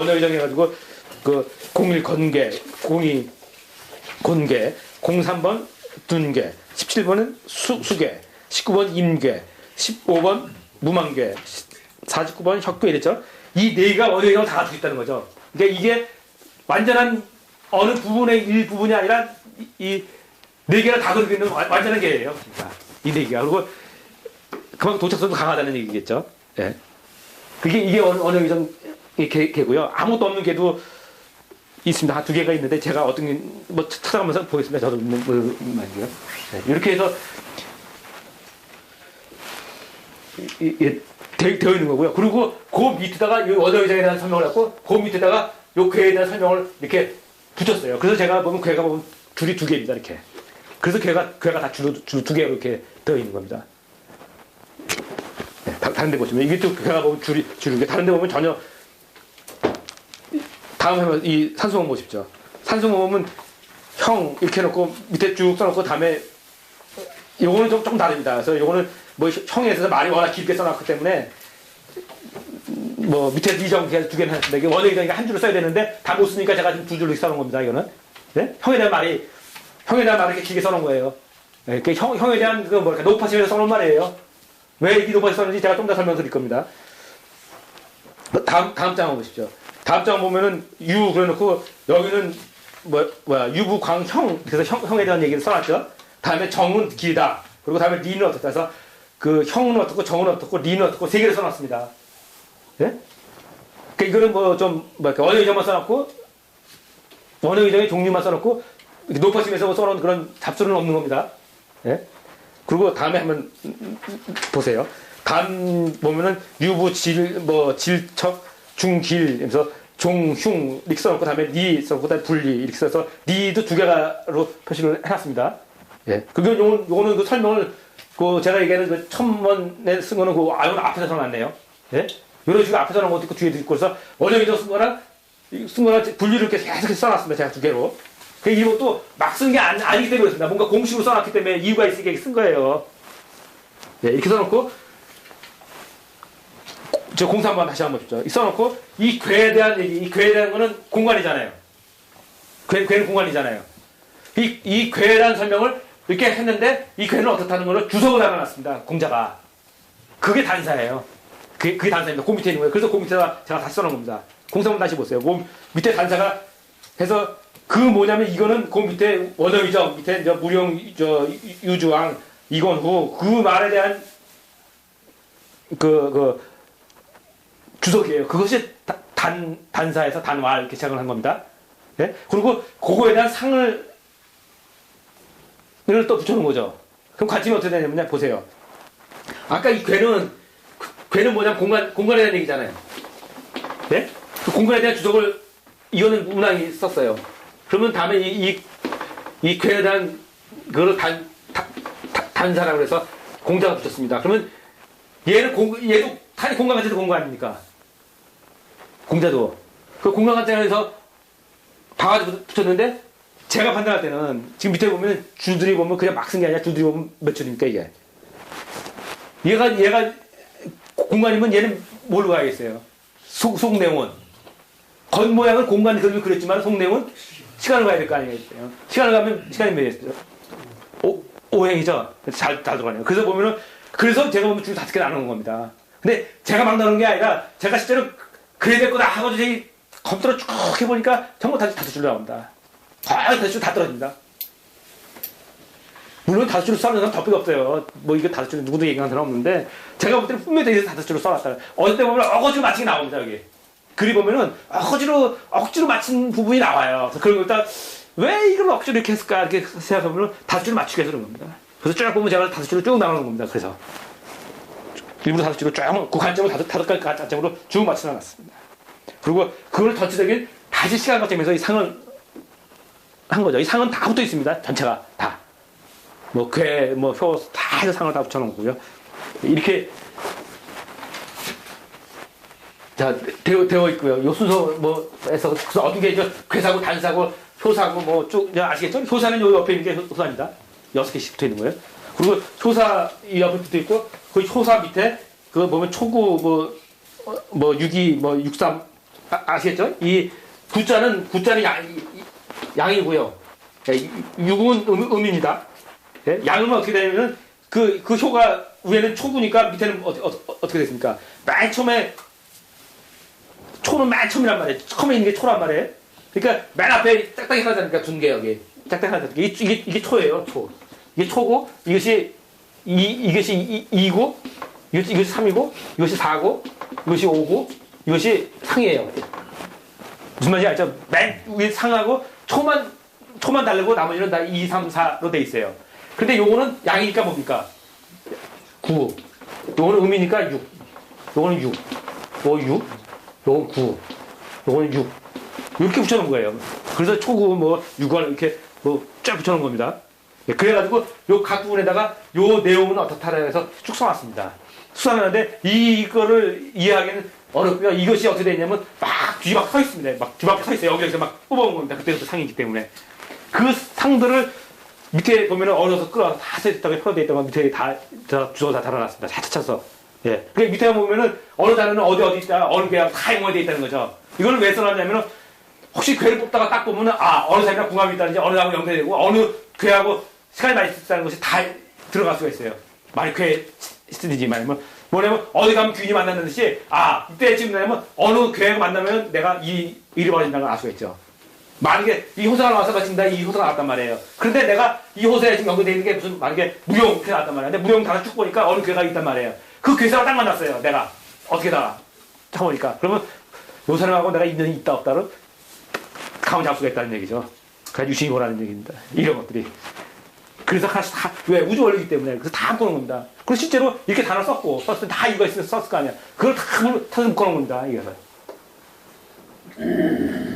언어의정 해가지고 그 01 건개, 02 곤개, 03번 둔개, 17번은 수개, 19번 임개, 15번 무망개, 49번 혁괴 이랬죠. 이 네 개가 언어의정을 다 가지고 있다는 거죠. 그러니까 이게 완전한 어느 부분의 일부분이 아니라 이 네 개를 다 가지고 있는 완전한 개예요. 그러니까 이 네 개가. 그리고 그만큼 도착성도 강하다는 얘기겠죠. 예. 이게 언어의정 개고요. 아무것도 없는 개도 있습니다. 한 두 개가 있는데 제가 어떤 게 뭐 찾아가면서 보겠습니다. 저도 말이고요. 네. 이렇게 해서 되어 있는 거고요. 그리고 그 밑에다가 이 언어의정에 대한 설명을 했고 그 밑에다가 이 괴에 대한 설명을 이렇게 붙였어요. 그래서 제가 보면 괴가 보면 줄이 두 개입니다. 이렇게. 그래서 괴가 다 줄 두 개로 이렇게 되어 있는 겁니다. 네, 다른 데 보시면 이게 또 괴가 보면 줄이 다른 데 보면 전혀 다음 해면 이 산수모 보십시오. 산수모 보면 형 이렇게 해놓고 밑에 쭉 써놓고 다음에 요거는 조금 다릅니다. 그래서 요거는 뭐 형에 있어서 말이 워낙 길게 써놨기 때문에 뭐 밑에 이정 두 개는 했습니다. 이게 원어의정이니까 한 줄을 써야 되는데 다 못 쓰니까 제가 지금 두 줄로 써놓은 겁니다. 이거는 네? 형에 대한 말이 이렇게 길게 써놓은 거예요. 네, 형에 대한 그 뭐랄까 높아심에서 써놓은 말이에요. 왜 이 높아심 썼는지 제가 좀 더 설명드릴 겁니다. 다음 장을 보십시오. 다음 장 보면은 유 그래놓고 여기는 뭐야 유부광형 그래서 형에 대한 얘기를 써놨죠. 다음에 정은 길다. 그리고 다음에 리는 어떻다 해서 그 형은 어떻고 정은 어떻고 리는 어떻고 세 개를 써놨습니다. 예? 그 이거는 뭐 좀 뭐랄까 언어의정만 써놨고 언어의정의 종류만 써놓고 높아심에서 써놓은 그런 잡수는 없는 겁니다. 예? 그리고 다음에 한번 보세요. 다음 보면은 유부 질척 중길 그래서 종흉 이렇게 써놓고 다음에 니 써놓고 다음에 분리 이렇게 써서 니도 두 개가로 표시를 해놨습니다. 예. 요거는 그 설명을 그 제가 얘기하는 그 첨언에 쓴 거는 그 앞에서 써놨네요. 예. 이런 식으로 앞에서 놓은 것도 있고 뒤에도 있고 그래서 원형이도 쓴 거랑 분리를 이렇게 계속 써놨습니다. 제가 두 개로. 이것도 막 쓴 게 아니기 때문에 그렇습니다. 뭔가 공식으로 써놨기 때문에 이유가 있으니까 쓴 거예요. 예. 이렇게 써놓고 저 공사 한번 다시 한번 보십시오. 써놓고 이 괴에 대한 얘기, 이 괴에 대한 거는 공간이잖아요. 괴는 공간이잖아요. 이 괴에 대한 설명을 이렇게 했는데 이 괴는 어떻다는 거를 주석을 달아놨습니다. 공자가. 그게 단사예요. 그게 단사입니다. 그 밑에 있는 거예요. 그래서 그 밑에다가 제가 다시 써놓은 겁니다. 공사 한번 다시 보세요. 밑에 단사가 해서 그 뭐냐면 이거는 그 밑에 원어의정 밑에 무령 유주왕 이건후 그 말에 대한 주석이에요. 그것이 단사에서 단왈 이렇게 시작을 한 겁니다. 네? 그리고 그거에 대한 상을 또 붙여놓은 거죠. 그럼 관점이 어떻게 되냐면 보세요. 아까 이 괴는 뭐냐면 공간에 대한 얘기잖아요. 네? 그 공간에 대한 주석을 이거는 문학이 썼어요. 그러면 다음에 이 괴에 대한 그걸 단사라고 해서 공자가 붙였습니다. 그러면 얘도 탄이 공간관제도 공간 아닙니까? 공자도. 그 공간관제에서 바가지 붙였는데 제가 판단할 때는 지금 밑에 보면 줄들이 보면 그냥 막 쓴 게 아니라 줄들이 보면 몇 줄입니까 이게? 얘가 공간이면 얘는 뭘로 가야겠어요? 속내원. 겉모양은 공간이 그렸지만 속내원 시간을 가야 될 거 아니겠어요? 시간을 가면 시간이 몇이겠어요? 오행이죠? 잘 들어가네요. 그래서 보면은 그래서 제가 보면 줄 5개 나누는 겁니다. 근데 제가 막 나누는 게 아니라 제가 실제로 그래야 될 거다 하고 저기 컴퓨터로 쭉 해보니까 전부 다섯 줄로 나옵니다. 거의 5줄 다 떨어집니다. 물론 5줄로 써는 사람 덕분이 없어요. 뭐 이거 5줄 누구도 얘기하는 사람 없는데 제가 볼 때는 분명히 5줄로 써놨다. 어느 때 보면 어거지로 맞힌 게 나옵니다. 여기. 글이 보면은 억지로 맞힌 부분이 나와요. 그래서 그런 거 일단 왜 이걸 억지로 이렇게 했을까 이렇게 생각해보면 5줄을 맞추게 해서 그런 겁니다. 그래서 쭉 보면 제가 5줄로 쭉 나오는 겁니다. 그래서 일부러 5줄로 쭉 그 관점을 5가지 관점으로 쭉 맞춰 놨습니다. 그리고 그걸 전체적인 다시 시간 관점에서 이 상을 한 거죠. 이 상은 다 붙어 있습니다. 전체가 다. 뭐 괴, 뭐 효, 다 해서 상을 다 붙여놓은 거고요. 이렇게 자 되어 있고요. 요 순서 뭐에서 어떤 게 괴사고 단사고 효사고 뭐 쭉 아시겠죠? 효사는 요 옆에 있는 게 효사입니다. 6개씩 붙어 있는 거예요. 그리고 효사 이 옆에 붙어 있고 그 효사 밑에 그 보면 초구 뭐 6이 뭐 63 아시겠죠? 이 구자는 양이고요. 예, 육은 음입니다. 예? 양은 어떻게 되냐면 그 효가 위에는 초구니까 밑에는 어떻게 됐습니까? 맨 처음에 초는 맨 처음이란 말이에요. 처음에 있는 게 초란 말이에요. 그러니까 맨 앞에 딱딱이 하나 되니까 둔 게 여기 딱딱이 하나 되니까 이게 초예요. 초. 이게 초고 이것이 2고 이것이 3이고 이것이 4고 이것이 5고 이것이 상이에요. 무슨 말인지 알죠? 맨 위에 상하고 초만 다르고 나머지는 다 2, 3, 4로 돼 있어요. 근데 요거는 양이니까 뭡니까? 9. 요거는 음이니까 6. 요거는 6. 요거 6. 요건 9. 요거는 6. 이렇게 붙여놓은 거예요. 그래서 초구 뭐 6월 이렇게 뭐 쫙 붙여놓은 겁니다. 그래가지고 요 각 부분에다가 요 내용은 어떻다라 해서 쭉 써놨습니다. 수상하는데 이거를 이해하기는 어렵고요. 이것이 어떻게 되냐면 막 뒤집어 서 있습니다. 막 뒤집어 서 있어요. 여기서 막 뽑아온 겁니다. 그때부터 상이기 때문에. 그 상들을 밑에 보면은 얼어서 끌어서 다 써있다가 표현되어 있다가 밑에 다 주워 다 달아놨습니다. 차차차서. 예. 그 밑에 보면은 어느 단어는 어디 있다, 어느 괴하고 다 영어되어 있다는 거죠. 이걸 왜 써놨냐면은 혹시 괴를 뽑다가 딱 보면은 어느 사람이랑 궁합이 있다든지 어느 사람하고 연결되고 어느 괴하고 시간이 많이 있다는 것이 다 들어갈 수가 있어요. 말이 괴 쓰든지 말이면 뭐냐면 어디 가면 귀인이 만나는 듯이 이때 지금 뭐냐면 어느 괴하고 만나면 내가 이 일이 벌어진다는 걸 알 수가 있죠. 만약에 이 호사가 나와서 마친다 이 호사가 나왔단 말이에요. 그런데 내가 이 호사에 지금 연결되어 있는 게 무슨 만약에 무용 이렇게 나왔단 말이에요. 근데 무용 단어 쭉 보니까 어느 괴가 있단 말이에요. 그 괴사가 딱 만났어요. 내가 어떻게다 쳐보니까 그러면 요 사람하고 내가 있는 있다 없다를 감을 잡을 수가 있다는 얘기죠. 그래서 유심히 보라는 얘기입니다. 이런 것들이. 그래서 왜 우주 원리이기 때문에 그래서 다 묶어놓은 겁니다. 그리고 실제로 이렇게 단어 썼고 썼을 때 다 이거 있으면 썼을 거 아니야. 그걸 다 묶어놓은 겁니다. 이거는.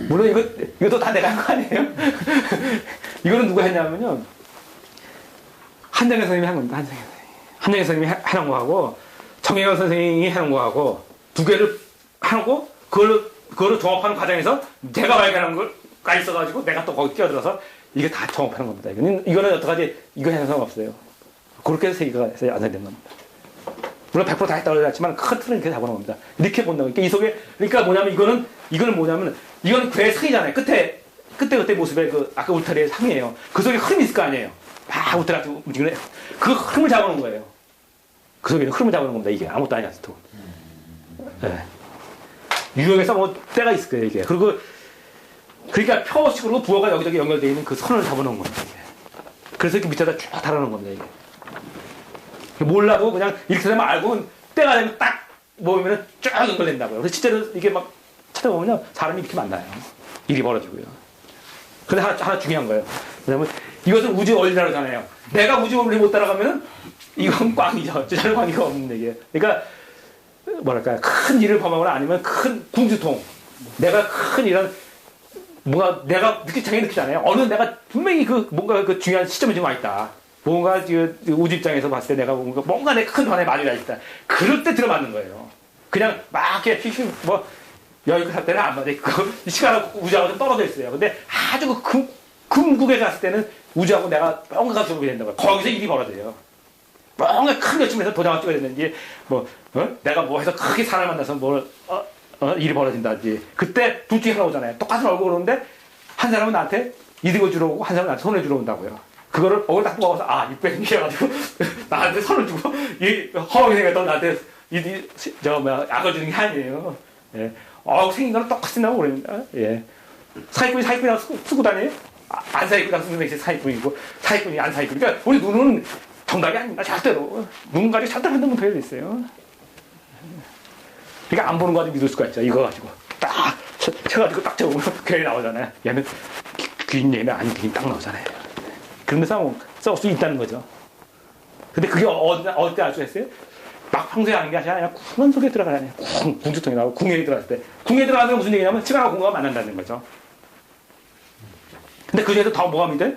물론 이것도 다 내가 한 거 아니에요? 이거는 누가 했냐면요. 한정현 선생님이 한 겁니다. 한정현 선생님이 해놓은 거하고 정혜원 선생님이 해놓은 거하고 두 개를 하고 그거를 종합하는 과정에서 제가 발견한 걸가 있어가지고 내가 또 거기 끼어들어서 이게 다 종합하는 겁니다. 이거는 어떡하지? 이거 해서 상관없어요. 그렇게 해서 세계가 완성된 겁니다. 물론 100%다 했다고 그랬지만 큰 틀은 이렇게 잡아놓은 겁니다. 이렇게 본다고. 그러니까 이 속에, 그러니까 뭐냐면 이거는 뭐냐면, 이건 괴의 상이잖아요. 그때 모습에 아까 울타리의 상이에요. 그 속에 흐름이 있을 거 아니에요. 막 울타리 움직이는 그 흐름을 잡아놓은 거예요. 그 속에는 흐름을 잡아놓은 겁니다. 이게 아무것도 아니야, 또. 네. 유형에서 뭐 때가 있을 거예요, 이게. 그러니까 표식으로 부어가 여기저기 연결되어 있는 그 선을 잡아놓은 겁니다. 이게. 그래서 이렇게 밑에다 쭉 달아놓은 겁니다, 이게. 몰라도 그냥 이렇게 되면 알고 때가 되면 딱 모으면 쫙 연결된다고요. 그래서 실제로 이게 막 찾아보면요 사람이 이렇게 만나요. 일이 벌어지고요. 근데 하나 중요한 거예요. 왜냐면 이것은 우주 원리라고 하잖아요. 내가 우주 원리 못 따라가면 이건 꽝이죠. 저는 관계가 없는 얘기예요. 그러니까 뭐랄까요. 큰 일을 범하거나 아니면 큰 궁수통. 내가 큰 이런 뭔가 내가 자기 느끼잖아요. 내가 분명히 뭔가 중요한 시점에 좀 와 있다. 뭔가 우주 입장에서 봤을 때 내가 뭔가 내 큰 변화에 많이 와 있다. 그럴 때 들어맞는 거예요. 그냥 막 이렇게 여유가 살 때는 안 맞아 있고 시간하고 우주하고 좀 떨어져 있어요. 근데 아주 금국에 갔을 때는 우주하고 내가 뭔가가 들어오게 된다고요. 거기서 일이 벌어져요. 뭔가 큰 결심을 해서 도장을 찍어야 되는지 내가 뭐 해서 크게 사람을 만나서 일이 벌어진다든지 그때 둘 중에 하나 오잖아요. 똑같은 얼굴 오는데 한 사람은 나한테 이득을 주러 오고 한 사람은 나한테 손을 주러 온다고요. 그거를 얼굴 딱 뽑아서 600이어가지고 나한테 손을 주고 허황이 생겼던 나한테 약을 주는 게 아니에요. 예. 생긴 거는 똑같이 나오고 그럽니다. 예. 사기꾼이랑 쓰고 다녀요? 안 사기꾼이랑 쓰는 게 사기꾼이고 사기꾼이 안 사기꾼. 그러니까 우리 눈은 정답이 아닙니다. 절대로. 눈 가지고 절대 한번 문제가 있어요. 그러니까 안 보는 거 가지고 믿을 수가 있죠. 이거 가지고 딱 쳐가지고 딱 쳐보면 괜히 나오잖아요. 얘는 귀인 얘는 아닌 귀인 딱 나오잖아요. 그러면서 써 수 있다는 거죠. 근데 그게 어디 알 수 있어요? 막 평소에 하는 게 아니라 궁원 속에 들어가야 궁주통이 나오고 궁에 들어갔을 때 궁에 들어가는 건 무슨 얘기냐면 시간하고 공간가 만난다는 거죠. 근데 그 중에서 더 뭐가 문제?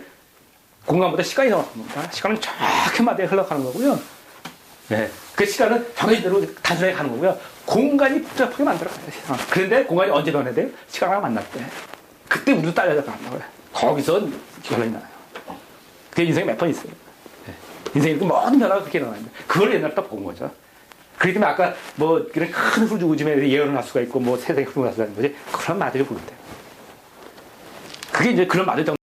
공간보다 시간이 더 많습니다. 시간은 정확하게 흘러가는 거고요. 네. 그 시간은 정해진대로 단순하게 가는 거고요. 공간이 복잡하게 만들어가요. 그런데 공간이 언제 변해돼요? 시간하고 만날 때. 그때 우리도 딸려서 간다고요. 거기서 결론이 나요. 그게 인생에 몇 번 있어요. 네. 인생에 모든 변화가 그렇게 일어납니다. 그걸 옛날에 딱 본 거죠. 그렇기 때문에 아까 뭐 그런 큰 후주구즘에 예언을 할 수가 있고 뭐 세상에 흐름을 할 수가 있는 거지. 그런 마들을 부른대. 그게 이제 그런 마들